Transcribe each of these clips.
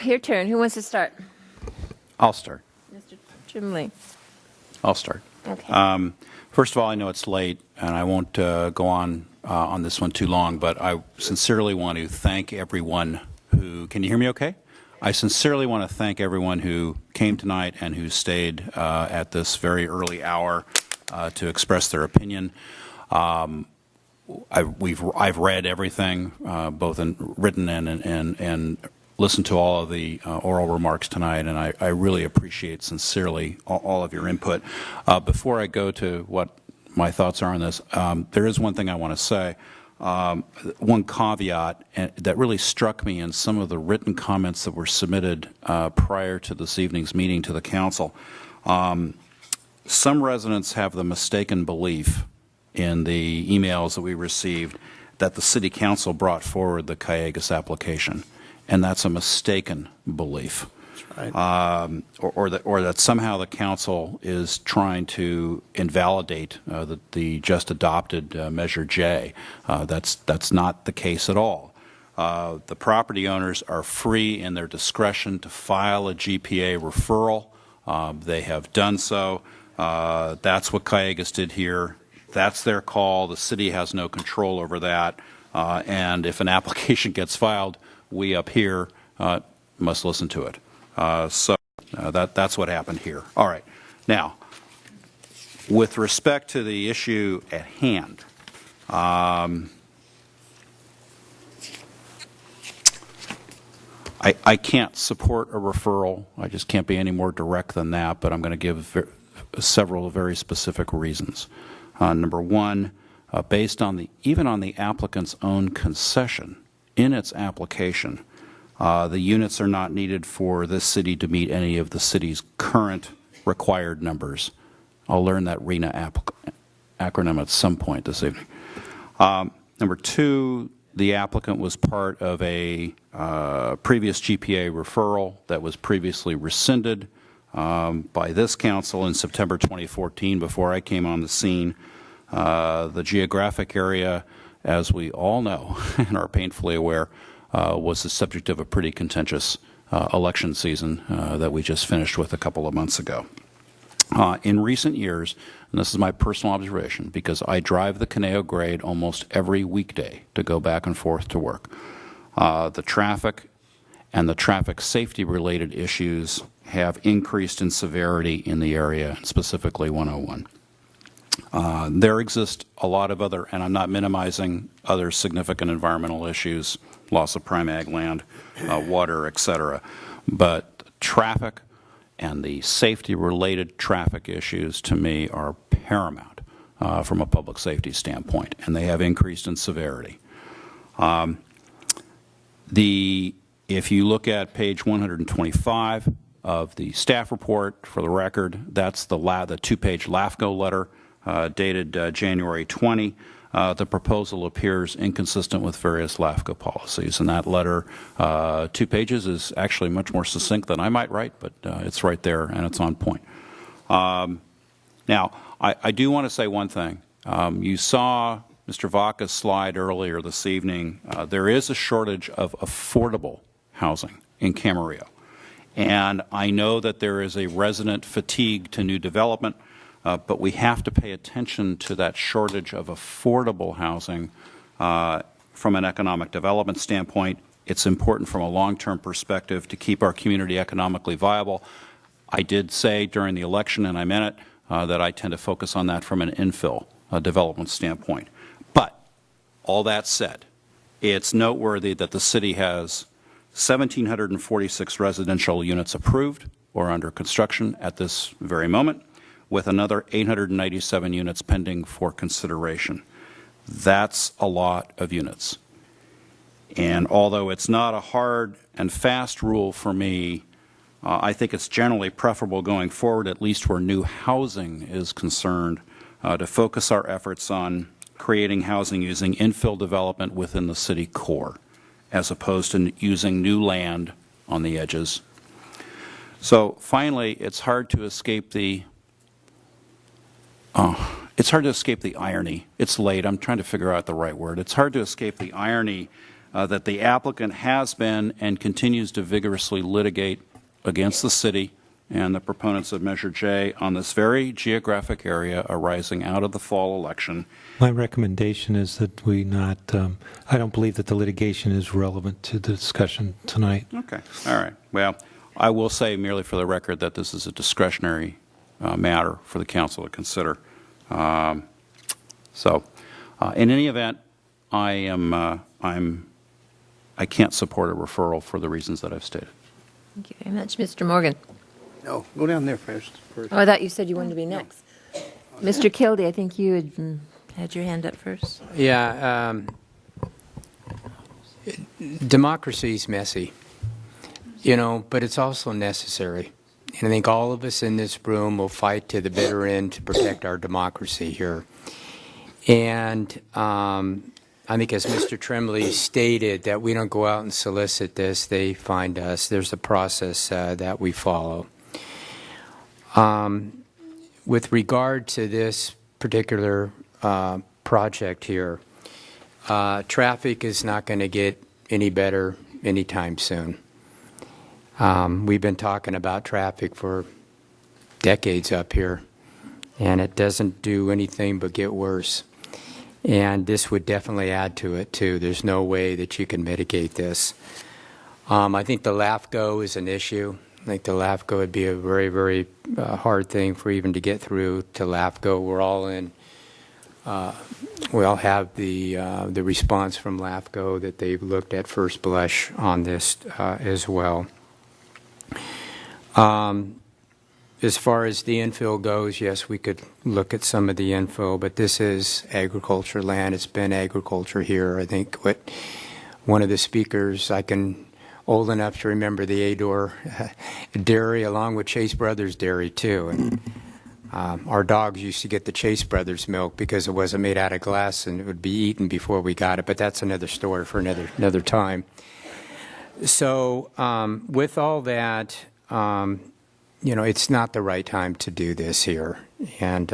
Your turn. Who wants to start? I'll start. Mr. Trembley. I'll start. Okay. First of all, I know it's late, and I won't go on this one too long, but I sincerely want to thank everyone who, can you hear me okay? I sincerely want to thank everyone who came tonight and who stayed at this very early hour to express their opinion. I've read everything, both in written and listened to all of the oral remarks tonight, and I really appreciate sincerely all of your input. Before I go to what my thoughts are on this, there is one thing I want to say. One caveat that really struck me in some of the written comments that were submitted prior to this evening's meeting to the council. Some residents have the mistaken belief in the emails that we received that the City Council brought forward the Callegas application, and that's a mistaken belief. Right. Or that somehow the council is trying to invalidate the just adopted Measure J. That's not the case at all. The property owners are free in their discretion to file a GPA referral. They have done so. That's what Callegas did here. That's their call. The city has no control over that. And if an application gets filed, we up here must listen to it. So that's what happened here. All right. Now, with respect to the issue at hand, I can't support a referral. I just can't be any more direct than that, but I'm going to give several very specific reasons. Number one, based on even on the applicant's own concession in its application, the units are not needed for this city to meet any of the city's current required numbers. I'll learn that RENA acronym at some point this evening. Number two, the applicant was part of a previous GPA referral that was previously rescinded by this council in September 2014 before I came on the scene. The geographic area, as we all know and are painfully aware, was the subject of a pretty contentious election season that we just finished with a couple of months ago. In recent years, and this is my personal observation because I drive the Conejo grade almost every weekday to go back and forth to work, the traffic and the traffic safety related issues have increased in severity in the area, specifically 101. There exist a lot of other, and I'm not minimizing other significant environmental issues, loss of prime ag land, water, etc. But traffic and the safety-related traffic issues, to me, are paramount from a public safety standpoint, and they have increased in severity. If you look at page 125 of the staff report, for the record, that's the two-page LAFCO letter dated January 20. The proposal appears inconsistent with various LAFCO policies, and that letter, 2 pages, is actually much more succinct than I might write, but it's right there and it's on point. Now, I do want to say one thing. You saw Mr. Vaca's slide earlier this evening. There is a shortage of affordable housing in Camarillo, and I know that there is a resident fatigue to new development. But we have to pay attention to that shortage of affordable housing from an economic development standpoint. It's important from a long-term perspective to keep our community economically viable. I did say during the election, and I meant it, that I tend to focus on that from an infill development standpoint. But all that said, it's noteworthy that the city has 1,746 residential units approved or under construction at this very moment, with another 897 units pending for consideration. That's a lot of units. And although it's not a hard and fast rule for me, I think it's generally preferable going forward, at least where new housing is concerned, to focus our efforts on creating housing using infill development within the city core, as opposed to using new land on the edges. So finally, it's hard to escape the irony. It's late. I'm trying to figure out the right word. It's hard to escape the irony that the applicant has been and continues to vigorously litigate against the city and the proponents of Measure J on this very geographic area arising out of the fall election. My recommendation is that we not, I don't believe that the litigation is relevant to the discussion tonight. Okay. All right. Well, I will say merely for the record that this is a discretionary matter for the council to consider. In any event, I can't support a referral for the reasons that I've stated. Thank you very much. Mr. Morgan. No, go down there first. Oh, I thought you said you wanted to be next. Mr. Kildee, I think you had your hand up first. Yeah, democracy's messy, but it's also necessary. And I think all of us in this room will fight to the bitter end to protect our democracy here. And I think as Mr. Trembley stated, that we don't go out and solicit this, they find us. There's a process that we follow. With regard to this particular project here, traffic is not going to get any better anytime soon. We've been talking about traffic for decades up here, and it doesn't do anything but get worse. And this would definitely add to it, too. There's no way that you can mitigate this. I think the LAFCO is an issue. I think the LAFCO would be a very, very hard thing for even to get through to LAFCO. We're all in. We all have the response from LAFCO that they've looked at first blush on this as well. As far as the infill goes, yes, we could look at some of the infill, but this is agriculture land. It's been agriculture here. I think one of the speakers, old enough to remember the Adohr dairy along with Chase Brothers Dairy too. And our dogs used to get the Chase Brothers milk because it wasn't made out of glass and it would be eaten before we got it, but that's another story for another time. So with all that, it's not the right time to do this here, and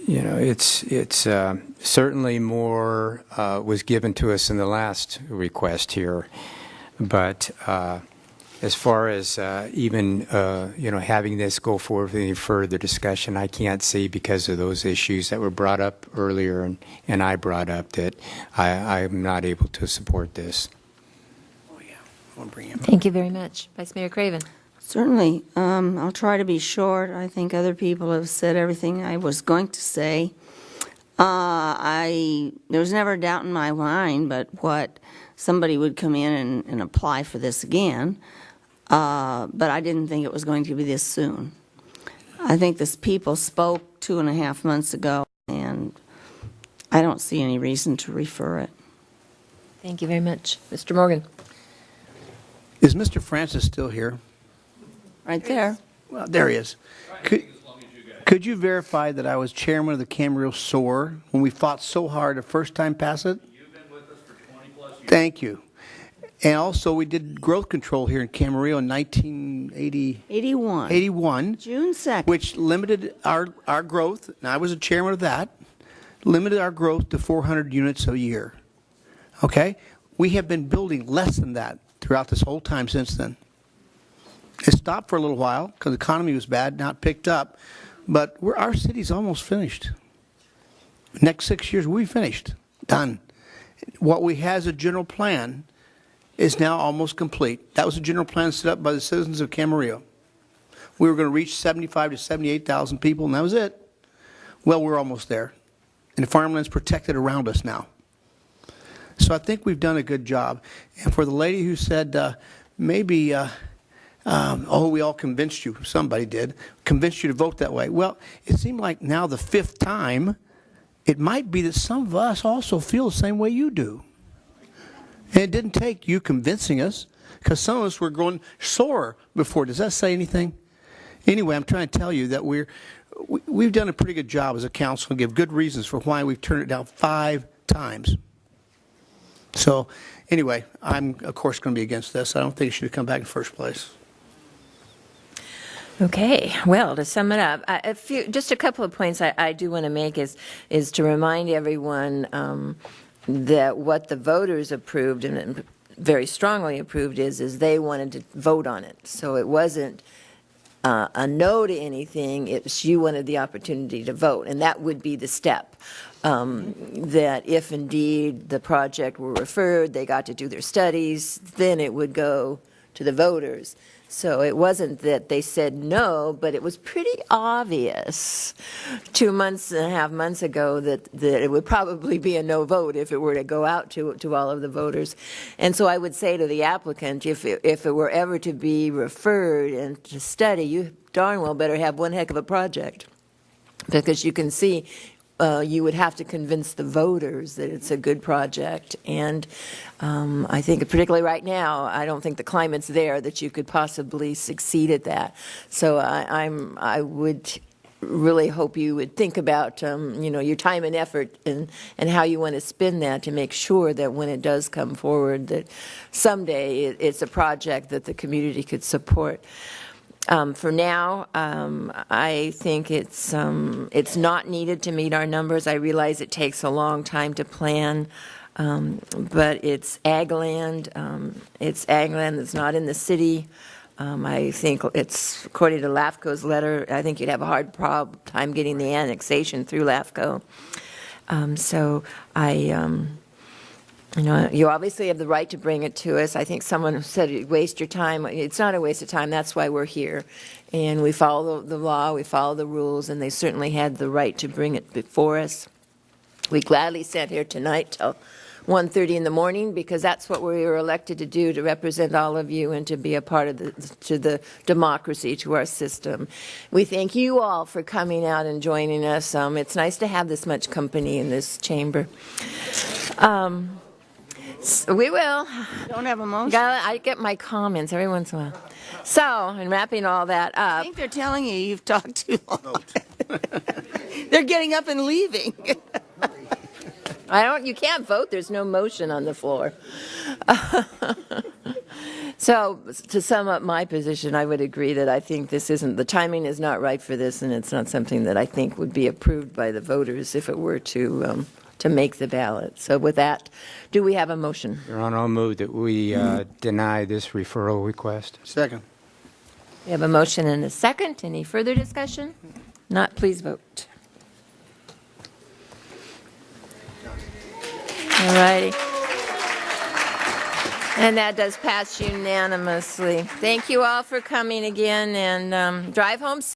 it's certainly more was given to us in the last request here, but as far as even having this go forward with any further discussion, I can't see because of those issues that were brought up earlier and I brought up that I'm not able to support this. Oh, yeah. I want to bring him up. Thank you very much. Vice Mayor Craven. Certainly. I'll try to be short. I think other people have said everything I was going to say. There was never a doubt in my mind but what somebody would come in and apply for this again, but I didn't think it was going to be this soon. I think this people spoke 2.5 months ago, and I don't see any reason to refer it. Thank you very much. Mr. Morgan. Is Mr. Francis still here? Right there. Well, there he is. Could you verify that I was chairman of the Camarillo SOAR when we fought so hard to first time pass it? You've been with us for 20+ years. Thank you. And also, we did growth control here in Camarillo in 81. 81, June 2nd. which limited our growth, and I was a chairman of that, limited our growth to 400 units a year. Okay? We have been building less than that throughout this whole time since then. It stopped for a little while because the economy was bad, not picked up, but our city's almost finished. Next 6 years, we'll be finished, done. What we have as a general plan is now almost complete. That was a general plan set up by the citizens of Camarillo. We were going to reach 75 to 78,000 people, and that was it. Well, we're almost there, and the farmland's protected around us now. So I think we've done a good job. And for the lady who said maybe, we all convinced you, somebody did, convinced you to vote that way. Well, it seemed like now the 5th time, it might be that some of us also feel the same way you do. And it didn't take you convincing us, because some of us were going sore before. Does that say anything? Anyway, I'm trying to tell you that we've done a pretty good job as a council and give good reasons for why we've turned it down 5 times. So anyway, I'm, of course, going to be against this. I don't think it should have come back in the first place. Okay, well, to sum it up, just a couple of points I do want to make is to remind everyone that what the voters approved and very strongly approved is they wanted to vote on it. So it wasn't a no to anything, it was you wanted the opportunity to vote, and that would be the step. That if indeed the project were referred, they got to do their studies, then it would go to the voters. So it wasn't that they said no, but it was pretty obvious 2.5 months ago that it would probably be a no vote if it were to go out to all of the voters. And so I would say to the applicant, if it were ever to be referred and to study, you darn well better have one heck of a project. Because you can see you would have to convince the voters that it's a good project. And I think particularly right now, I don't think the climate's there that you could possibly succeed at that. So I would really hope you would think about your time and effort and how you want to spend that to make sure that when it does come forward that someday it's a project that the community could support. For now, I think it's not needed to meet our numbers. I realize it takes a long time to plan, but it's ag land. It's ag land that's not in the city. I think it's, according to LAFCO's letter, I think you'd have a hard time getting the annexation through LAFCO. So you obviously have the right to bring it to us. I think someone said, waste your time. It's not a waste of time. That's why we're here. And we follow the law, we follow the rules, and they certainly had the right to bring it before us. We gladly sat here tonight till 1:30 in the morning because that's what we were elected to do, to represent all of you and to be a part of the democracy, to our system. We thank you all for coming out and joining us. It's nice to have this much company in this chamber. We will. Don't have a motion. I get my comments every once in a while. So, in wrapping all that I up, think they're telling you you've talked too long. They're getting up and leaving. you can't vote. There's no motion on the floor. So, to sum up my position, I would agree that I think the timing is not right for this, and it's not something that I think would be approved by the voters if it were to make the ballot. So with that, do we have a motion? Your Honor, I'll move that we deny this referral request. Second. We have a motion and a second. Any further discussion? Not, please vote. All righty. And that does pass unanimously. Thank you all for coming again, and drive home safe.